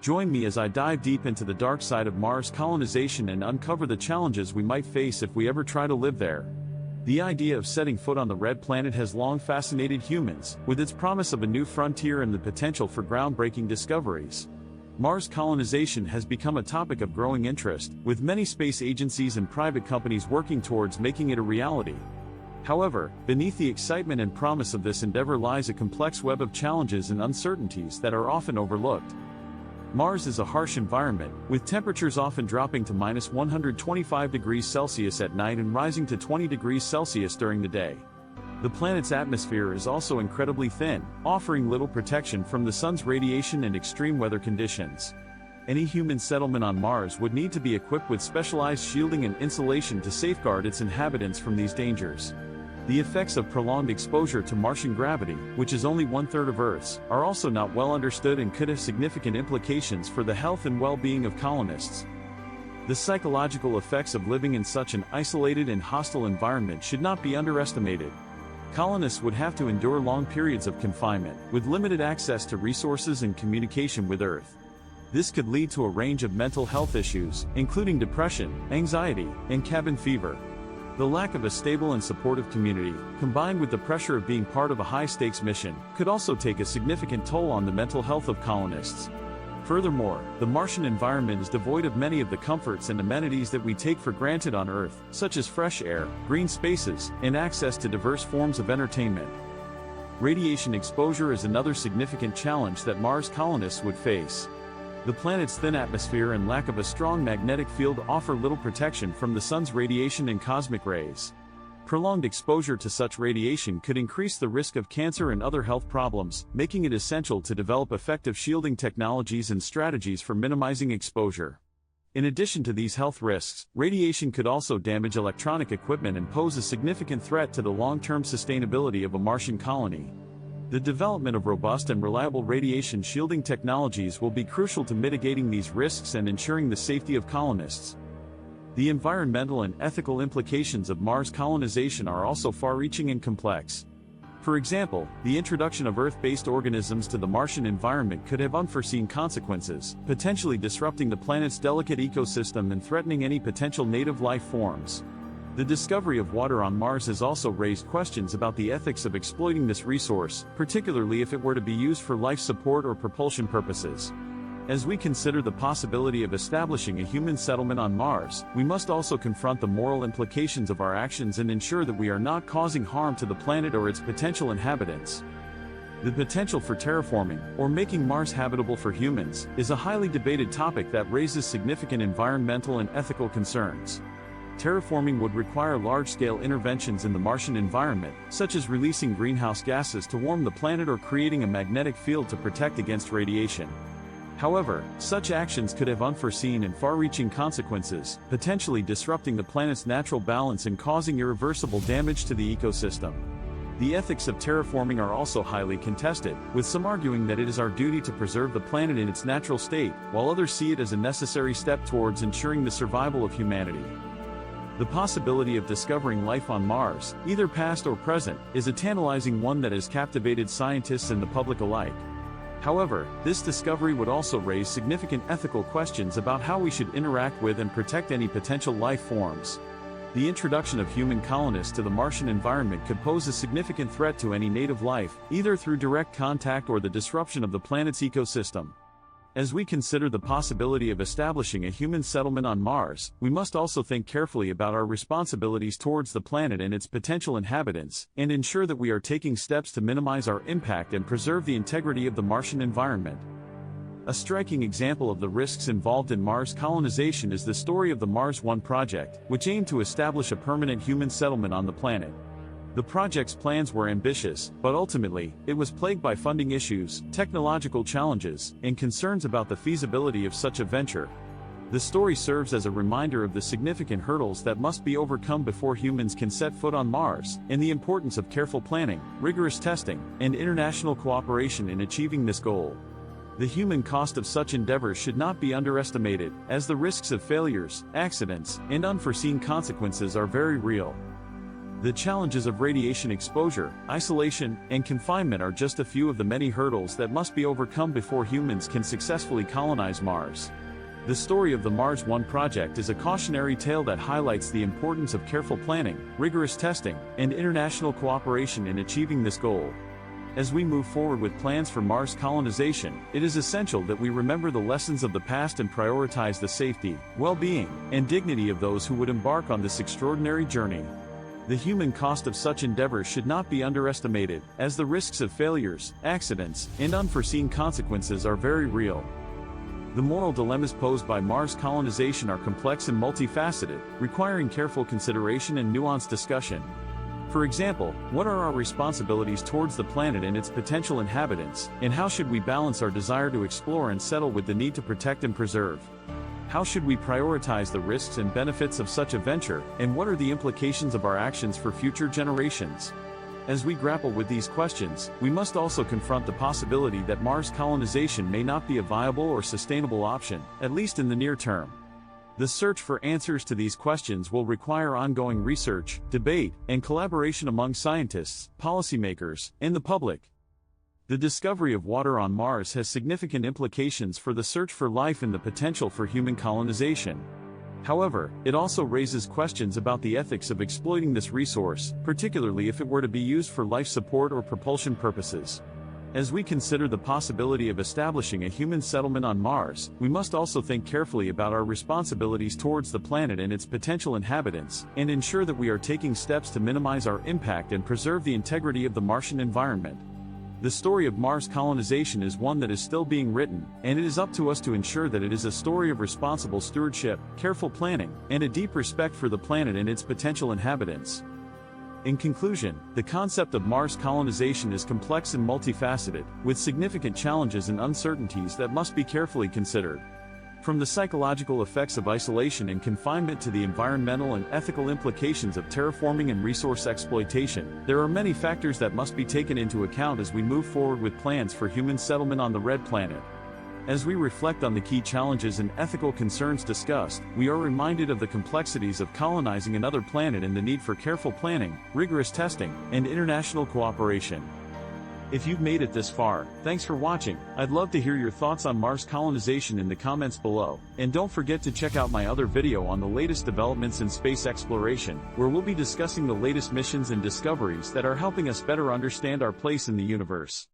Join me as I dive deep into the dark side of Mars colonization and uncover the challenges we might face if we ever try to live there. The idea of setting foot on the red planet has long fascinated humans, with its promise of a new frontier and the potential for groundbreaking discoveries. Mars colonization has become a topic of growing interest, with many space agencies and private companies working towards making it a reality. However, beneath the excitement and promise of this endeavor lies a complex web of challenges and uncertainties that are often overlooked. Mars is a harsh environment, with temperatures often dropping to -125 degrees Celsius at night and rising to 20 degrees Celsius during the day. The planet's atmosphere is also incredibly thin, offering little protection from the sun's radiation and extreme weather conditions. Any human settlement on Mars would need to be equipped with specialized shielding and insulation to safeguard its inhabitants from these dangers. The effects of prolonged exposure to Martian gravity, which is only 1/3 of Earth's, are also not well understood and could have significant implications for the health and well-being of colonists. The psychological effects of living in such an isolated and hostile environment should not be underestimated. Colonists would have to endure long periods of confinement, with limited access to resources and communication with Earth. This could lead to a range of mental health issues, including depression, anxiety, and cabin fever. The lack of a stable and supportive community, combined with the pressure of being part of a high-stakes mission, could also take a significant toll on the mental health of colonists. Furthermore, the Martian environment is devoid of many of the comforts and amenities that we take for granted on Earth, such as fresh air, green spaces, and access to diverse forms of entertainment. Radiation exposure is another significant challenge that Mars colonists would face. The planet's thin atmosphere and lack of a strong magnetic field offer little protection from the sun's radiation and cosmic rays. Prolonged exposure to such radiation could increase the risk of cancer and other health problems, making it essential to develop effective shielding technologies and strategies for minimizing exposure. In addition to these health risks, radiation could also damage electronic equipment and pose a significant threat to the long-term sustainability of a Martian colony. The development of robust and reliable radiation shielding technologies will be crucial to mitigating these risks and ensuring the safety of colonists. The environmental and ethical implications of Mars colonization are also far-reaching and complex. For example, the introduction of Earth-based organisms to the Martian environment could have unforeseen consequences, potentially disrupting the planet's delicate ecosystem and threatening any potential native life forms. The discovery of water on Mars has also raised questions about the ethics of exploiting this resource, particularly if it were to be used for life support or propulsion purposes. As we consider the possibility of establishing a human settlement on Mars, we must also confront the moral implications of our actions and ensure that we are not causing harm to the planet or its potential inhabitants. The potential for terraforming, or making Mars habitable for humans, is a highly debated topic that raises significant environmental and ethical concerns. Terraforming would require large-scale interventions in the Martian environment, such as releasing greenhouse gases to warm the planet or creating a magnetic field to protect against radiation. However, such actions could have unforeseen and far-reaching consequences, potentially disrupting the planet's natural balance and causing irreversible damage to the ecosystem. The ethics of terraforming are also highly contested, with some arguing that it is our duty to preserve the planet in its natural state, while others see it as a necessary step towards ensuring the survival of humanity. The possibility of discovering life on Mars, either past or present, is a tantalizing one that has captivated scientists and the public alike. However, this discovery would also raise significant ethical questions about how we should interact with and protect any potential life forms. The introduction of human colonists to the Martian environment could pose a significant threat to any native life, either through direct contact or the disruption of the planet's ecosystem. As we consider the possibility of establishing a human settlement on Mars, we must also think carefully about our responsibilities towards the planet and its potential inhabitants, and ensure that we are taking steps to minimize our impact and preserve the integrity of the Martian environment. A striking example of the risks involved in Mars colonization is the story of the Mars One project, which aimed to establish a permanent human settlement on the planet. The project's plans were ambitious, but ultimately, it was plagued by funding issues, technological challenges, and concerns about the feasibility of such a venture. The story serves as a reminder of the significant hurdles that must be overcome before humans can set foot on Mars, and the importance of careful planning, rigorous testing, and international cooperation in achieving this goal. The human cost of such endeavors should not be underestimated, as the risks of failures, accidents, and unforeseen consequences are very real. The challenges of radiation exposure, isolation, and confinement are just a few of the many hurdles that must be overcome before humans can successfully colonize Mars. The story of the Mars One project is a cautionary tale that highlights the importance of careful planning, rigorous testing, and international cooperation in achieving this goal. As we move forward with plans for Mars colonization, it is essential that we remember the lessons of the past and prioritize the safety, well-being, and dignity of those who would embark on this extraordinary journey. The human cost of such endeavors should not be underestimated, as the risks of failures, accidents, and unforeseen consequences are very real. The moral dilemmas posed by Mars colonization are complex and multifaceted, requiring careful consideration and nuanced discussion. For example, what are our responsibilities towards the planet and its potential inhabitants, and how should we balance our desire to explore and settle with the need to protect and preserve? How should we prioritize the risks and benefits of such a venture, and what are the implications of our actions for future generations? As we grapple with these questions, we must also confront the possibility that Mars colonization may not be a viable or sustainable option, at least in the near term. The search for answers to these questions will require ongoing research, debate, and collaboration among scientists, policymakers, and the public. The discovery of water on Mars has significant implications for the search for life and the potential for human colonization. However, it also raises questions about the ethics of exploiting this resource, particularly if it were to be used for life support or propulsion purposes. As we consider the possibility of establishing a human settlement on Mars, we must also think carefully about our responsibilities towards the planet and its potential inhabitants, and ensure that we are taking steps to minimize our impact and preserve the integrity of the Martian environment. The story of Mars colonization is one that is still being written, and it is up to us to ensure that it is a story of responsible stewardship, careful planning, and a deep respect for the planet and its potential inhabitants. In conclusion, the concept of Mars colonization is complex and multifaceted, with significant challenges and uncertainties that must be carefully considered. From the psychological effects of isolation and confinement to the environmental and ethical implications of terraforming and resource exploitation, there are many factors that must be taken into account as we move forward with plans for human settlement on the Red Planet. As we reflect on the key challenges and ethical concerns discussed, we are reminded of the complexities of colonizing another planet and the need for careful planning, rigorous testing, and international cooperation. If you've made it this far, thanks for watching. I'd love to hear your thoughts on Mars colonization in the comments below, and don't forget to check out my other video on the latest developments in space exploration, where we'll be discussing the latest missions and discoveries that are helping us better understand our place in the universe.